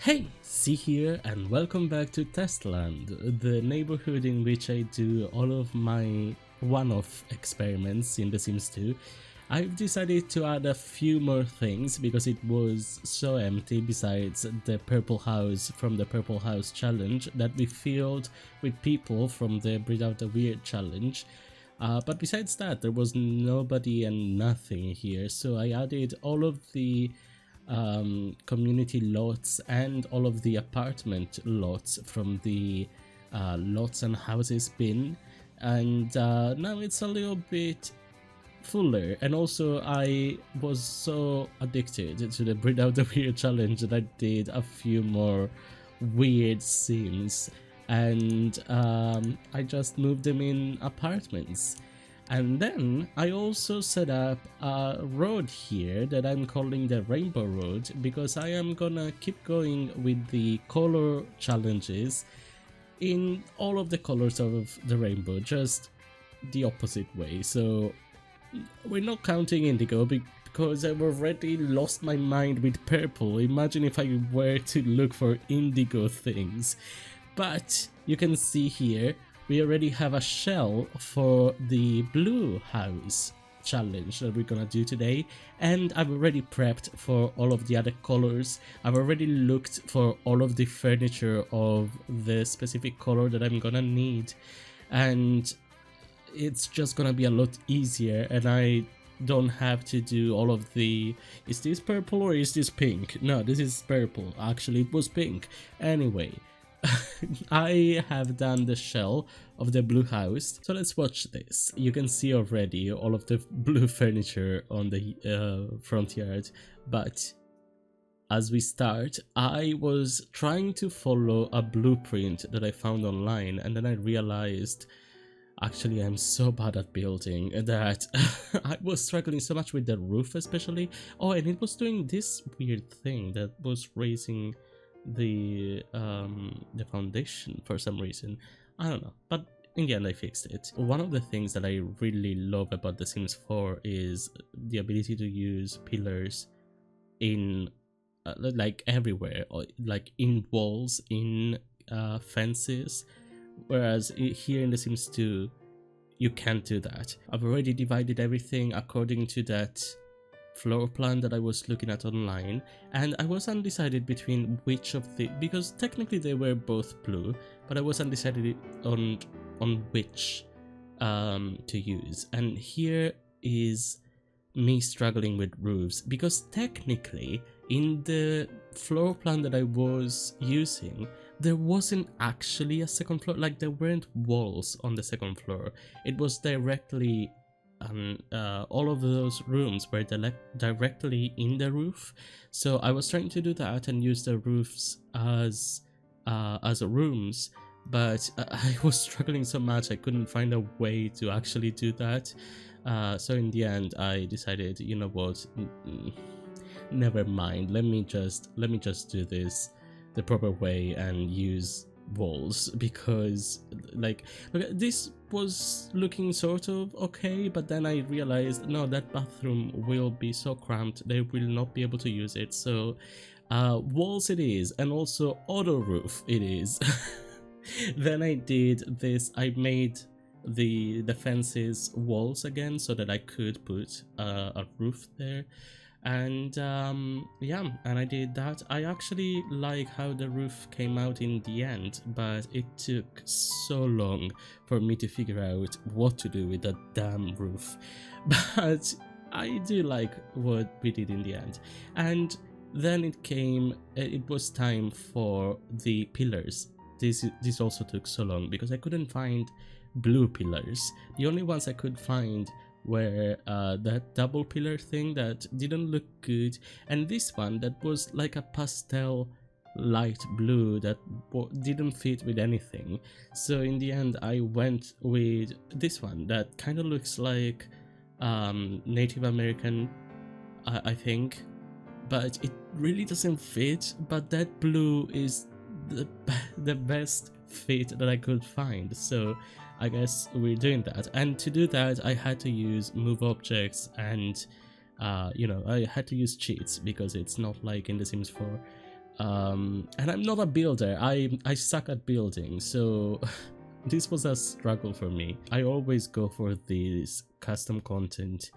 Hey, C here and welcome back to Testland, the neighborhood in which I do all of my one-off experiments in The Sims 2. I've decided to add a few more things because it was so empty besides the purple house from the purple house challenge that we filled with people from the Breed Out the Weird challenge. But besides that, there was nobody and nothing here, so I added all of the community lots and all of the apartment lots from the lots and houses bin, and now it's a little bit fuller. And also I was so addicted to the Breed Out the Weird challenge that I did a few more weird sims, and I just moved them in apartments. And then I also set up a road here that I'm calling the Rainbow Road because I am gonna keep going with the color challenges in all of the colors of the rainbow, just the opposite way. So we're not counting indigo because I've already lost my mind with purple. Imagine if I were to look for indigo things. But you can see here we already have a shell for the blue house challenge that we're gonna do today, and I've already prepped for all of the other colors. I've already looked for all of the furniture of the specific color that I'm gonna need, and it's just gonna be a lot easier, and I don't have to do all of the is this purple or is this pink. No, this is purple. Actually, it was pink. Anyway, I have done the shell of the blue house, so let's watch this. You can see already all of the blue furniture on the front yard, but as we start, I was trying to follow a blueprint that I found online, and then I realized actually I'm so bad at building that I was struggling so much with the roof especially. Oh, and it was doing this weird thing that was raising the foundation for some reason. I don't know, but in the end I fixed it. One of the things that I really love about The Sims 4 is the ability to use pillars in like everywhere, or like in walls, in fences, whereas here in The Sims 2 you can't do that. I've already divided everything according to that floor plan that I was looking at online, and I was undecided between which of the, because technically they were both blue, but I was undecided on which to use. And here is me struggling with roofs, because technically in the floor plan that I was using there wasn't actually a second floor, like there weren't walls on the second floor. It was directly all of those rooms were directly in the roof, so I was trying to do that and use the roofs as rooms, but I was struggling so much I couldn't find a way to actually do that. So in the end I decided, you know what, never mind, let me just do this the proper way and use walls, because like this was looking sort of okay, but then I realized no, that bathroom will be so cramped they will not be able to use it, so walls it is, and also auto roof it is. Then I did this, I made the fences walls again so that I could put a roof there, and yeah, and I did that. I actually like how the roof came out in the end, but it took so long for me to figure out what to do with that damn roof. But I do like what we did in the end. And then it was time for the pillars. This also took so long because I couldn't find blue pillars. The only ones I could find where that double pillar thing that didn't look good, and this one that was like a pastel light blue that didn't fit with anything. So in the end I went with this one that kind of looks like Native American, I think, but it really doesn't fit. But that blue is the best fit that I could find, so I guess we're doing that. And to do that I had to use move objects, and you know, I had to use cheats because it's not like in The Sims 4 And I'm not a builder. I suck at building, so this was a struggle for me. I always go for this custom content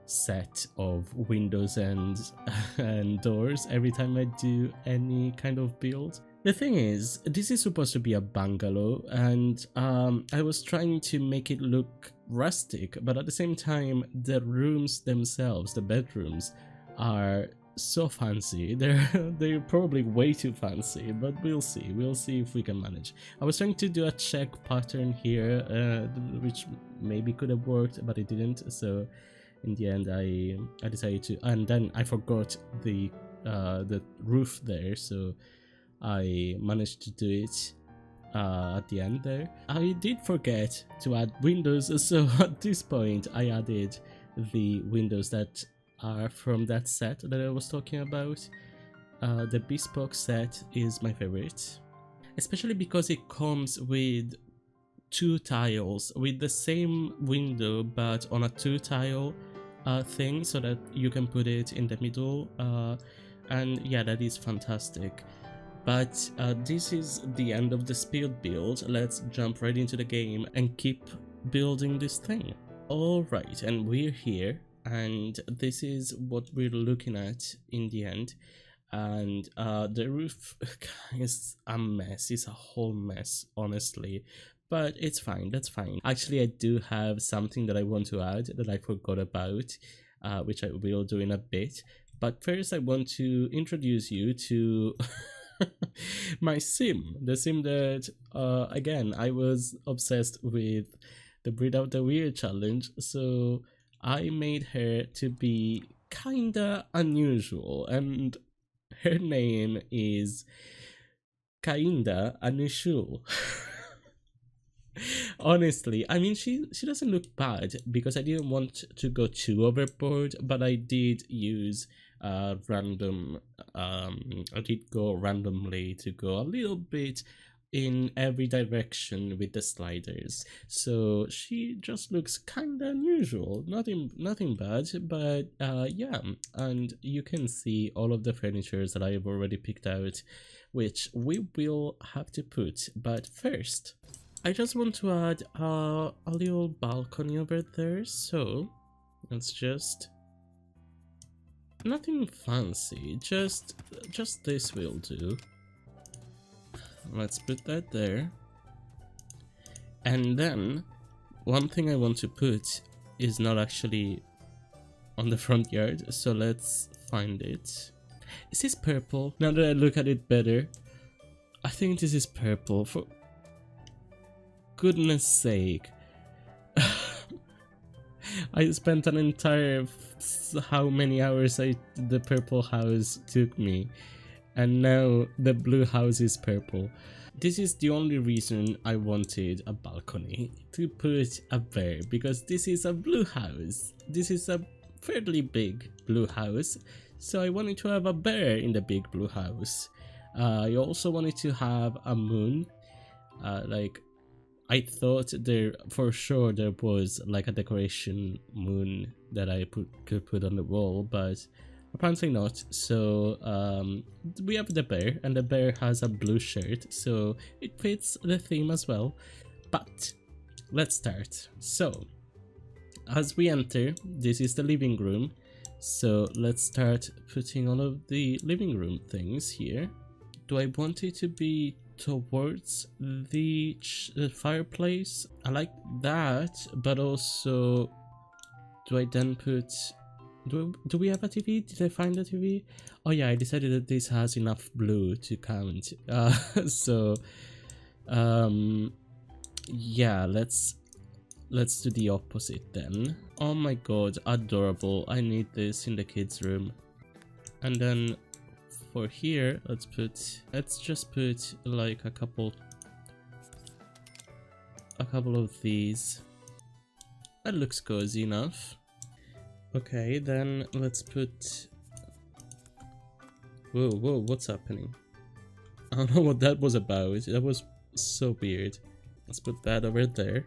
set of windows and doors every time I do any kind of build. The thing is, this is supposed to be a bungalow, and I was trying to make it look rustic, but at the same time, the rooms themselves, the bedrooms, are so fancy. They're probably way too fancy, but we'll see. We'll see if we can manage. I was trying to do a check pattern here, which maybe could have worked, but it didn't. So in the end, I decided to, and then I forgot the roof there, so I managed to do it at the end there. I did forget to add windows, so at this point I added the windows that are from that set that I was talking about. The bespoke set is my favorite, especially because it comes with 2 tiles with the same window but on a 2 tile thing, so that you can put it in the middle, and yeah, that is fantastic. But this is the end of the speed build. Let's jump right into the game and keep building this thing. Alright, and we're here, and this is what we're looking at in the end. And the roof is a mess. It's a whole mess, honestly, but it's fine. That's fine. Actually, I do have something that I want to add that I forgot about, which I will do in a bit. But first I want to introduce you to my sim, the sim that again, I was obsessed with the Breed Out the Weird challenge, so I made her to be kinda unusual, and her name is Kinda Unusual. Honestly, I mean, she doesn't look bad because I didn't want to go too overboard, but I did use random I did go randomly to go a little bit in every direction with the sliders, so she just looks kind of unusual. Nothing bad, but yeah. And you can see all of the furnitures that I have already picked out, which we will have to put. But first, I just want to add a little balcony over there, so let's just, nothing fancy, just this will do. Let's put that there. And then one thing I want to put is not actually on the front yard, so let's find it. Is this purple? Now that I look at it better, I think this is purple. For goodness sake. I spent an entire how many hours the purple house took me, and now the blue house is purple. This is the only reason I wanted a balcony, to put a bear, because this is a blue house. This is a fairly big blue house, so I wanted to have a bear in the big blue house. I also wanted to have a moon, like I thought there for sure there was like a decoration moon that I could put on the wall, but apparently not. So we have the bear, and the bear has a blue shirt, so it fits the theme as well. But let's start. So as we enter, this is the living room, so let's start putting all of the living room things here. Do I want it to be towards the fireplace? I like that, but also, do I then put, do we have a TV? Did I find a TV? Oh yeah, I decided that this has enough blue to count. So yeah, let's do the opposite then. Oh my god, adorable. I need this in the kids room. And then for here, let's just put like a couple of these. That looks cozy enough. Okay, then let's put, whoa, what's happening? I don't know what that was about. That was so weird. Let's put that over there.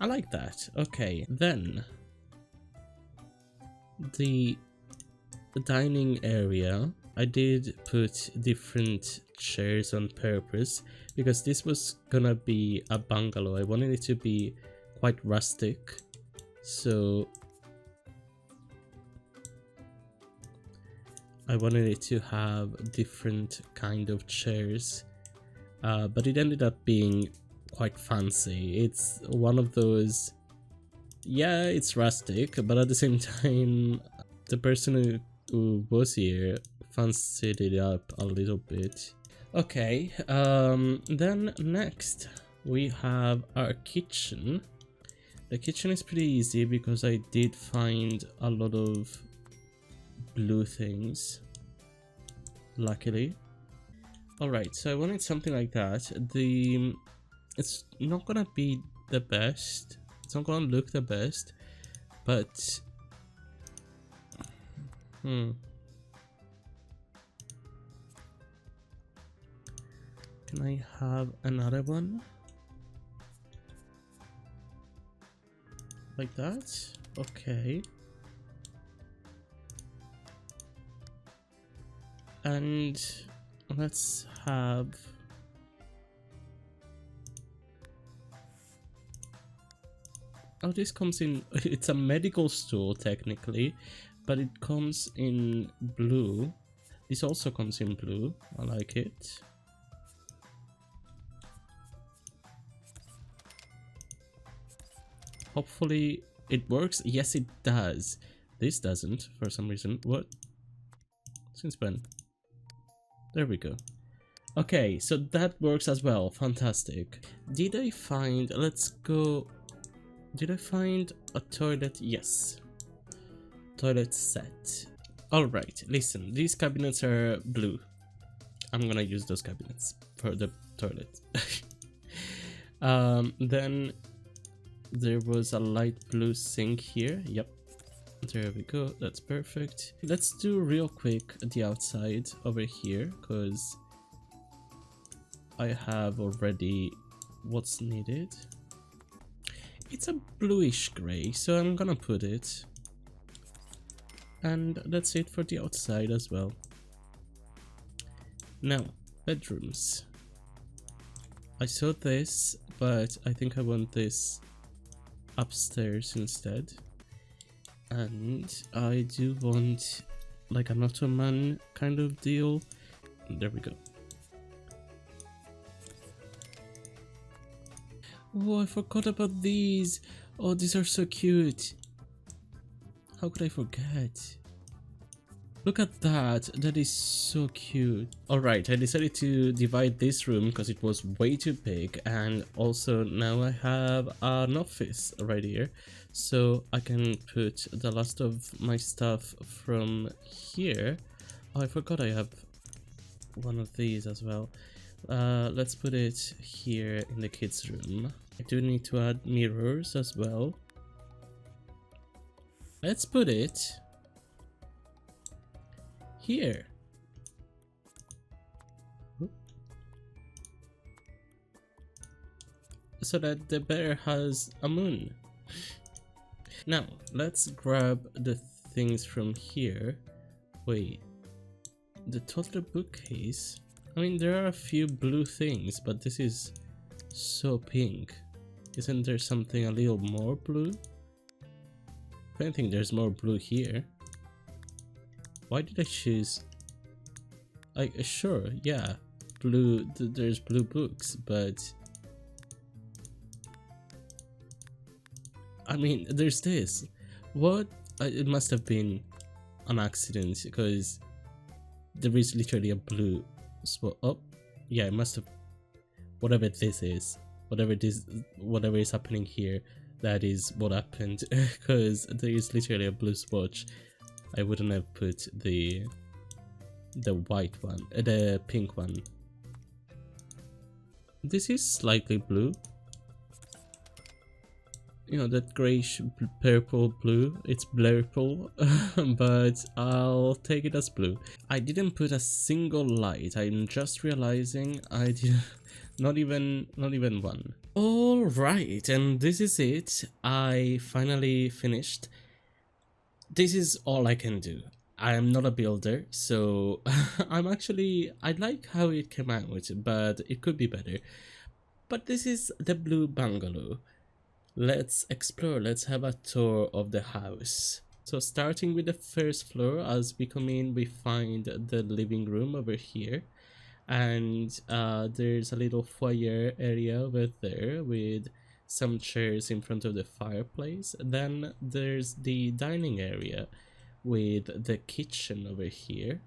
I like that. Okay, then the dining area. I did put different chairs on purpose because this was gonna be a bungalow. I wanted it to be quite rustic, so I wanted it to have different kind of chairs, but it ended up being quite fancy. It's one of those, yeah, it's rustic, but at the same time, the person who was here fancied it up a little bit. Okay, then next we have our kitchen. The kitchen is pretty easy because I did find a lot of blue things, luckily. Alright, so I wanted something like that. It's not gonna be the best, it's not gonna look the best, but can I have another one? Like that? Okay. And let's have... Oh, this comes in... It's a medical stool, technically, but it comes in blue. This also comes in blue. I like it. Hopefully it works. Yes, it does. This doesn't, for some reason. What? Since when? There we go. Okay, so that works as well. Fantastic. Did I find... Let's go... Did I find a toilet? Yes. Toilet set. Alright, listen. These cabinets are blue. I'm gonna use those cabinets for the toilet. Then there was a light blue sink here. Yep. There we go. That's perfect. Let's do real quick the outside over here because I have already what's needed. It's a bluish gray, so I'm gonna put it. And that's it for the outside as well. Now, bedrooms. I saw this, but I think I want this upstairs instead. And I do want like an Ottoman kind of deal. There we go. Oh, I forgot about these. Oh, these are so cute. How could I forget? Look at that. That is so cute. Alright, I decided to divide this room because it was way too big, and also now I have an office right here. So I can put the last of my stuff from here. Oh, I forgot I have one of these as well. Let's put it here in the kids' room. I do need to add mirrors as well. Let's put it here. So that the bear has a moon. Now, let's grab the things from here. Wait, the toddler bookcase? I mean, there are a few blue things, but this is so pink. Isn't there something a little more blue? I don't think there's more blue here. Why did I choose... sure, yeah, blue, there's blue books, but... I mean, there's this. What? It must have been an accident, because there is literally a blue spot. Oh, yeah, it must have... Whatever this is, whatever is happening here, that is what happened, because there is literally a blue swatch. I wouldn't have put the white one, the pink one. This is slightly blue. You know, that grayish purple blue. It's blurple, but I'll take it as blue. I didn't put a single light. I'm just realizing I did not even one. All right, and this is it. I finally finished. This is all I can do. I'm not a builder, so I like how it came out, but it could be better. But this is the Blue Bungalow. Let's explore, let's have a tour of the house. So starting with the first floor, as we come in, we find the living room over here. And there's a little foyer area over there with some chairs in front of the fireplace. Then there's the dining area with the kitchen over here.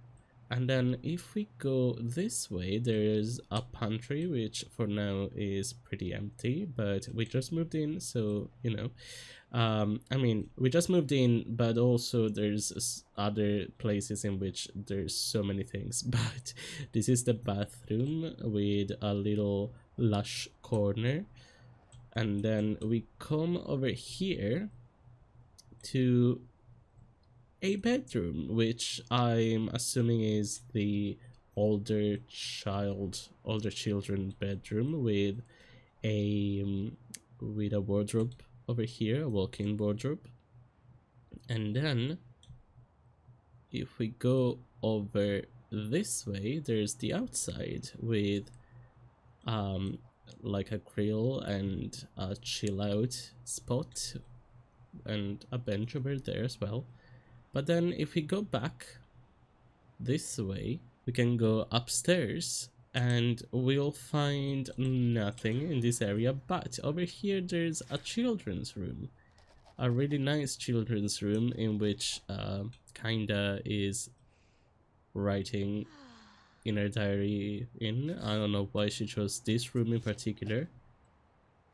And then if we go this way, there's a pantry, which for now is pretty empty, but we just moved in, so you know. I mean, we just moved in, but also there's other places in which there's so many things. But this is the bathroom with a little lush corner. And then we come over here to a bedroom, which I'm assuming is the older children bedroom with a wardrobe over here, a walk-in wardrobe. And then if we go over this way, there's the outside with like a grill and a chill out spot and a bench over there as well. But then if we go back this way, we can go upstairs and we'll find nothing in this area, but over here there's a children's room, a really nice children's room in which kinda is writing in her diary in. I don't know why she chose this room in particular.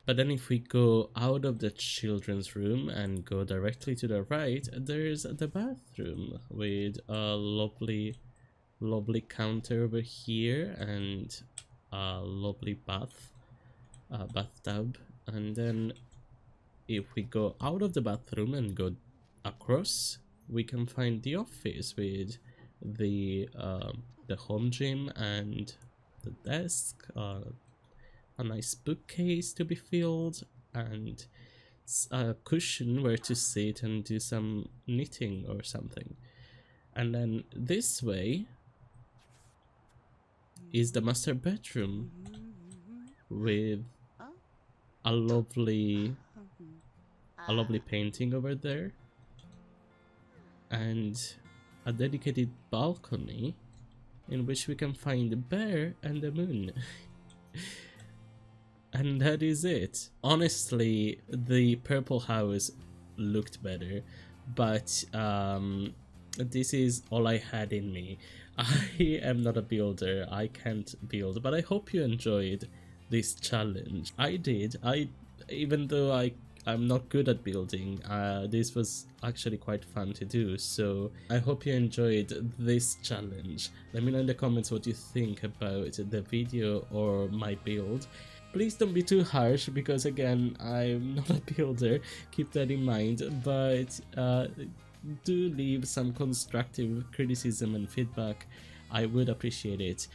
But then if we go out of the children's room and go directly to the right, there's the bathroom with a lovely counter over here and a lovely bathtub. And then if we go out of the bathroom and go across, we can find the office with the home gym and the desk, a nice bookcase to be filled, and a cushion where to sit and do some knitting or something. And then this way is the master bedroom with a lovely painting over there and a dedicated balcony in which we can find the bear and the moon. And that is it. Honestly, the purple house looked better, but this is all I had in me. I am not a builder, I can't build, but I hope you enjoyed this challenge. I did. Even though I'm not good at building, this was actually quite fun to do, so I hope you enjoyed this challenge. Let me know in the comments what you think about the video or my build. Please don't be too harsh, because again, I'm not a builder, keep that in mind, but do leave some constructive criticism and feedback. I would appreciate it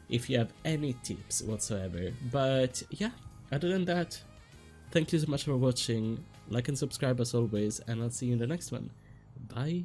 if you have any tips whatsoever. But yeah, other than that, thank you so much for watching. Like and subscribe as always, and I'll see you in the next one. Bye.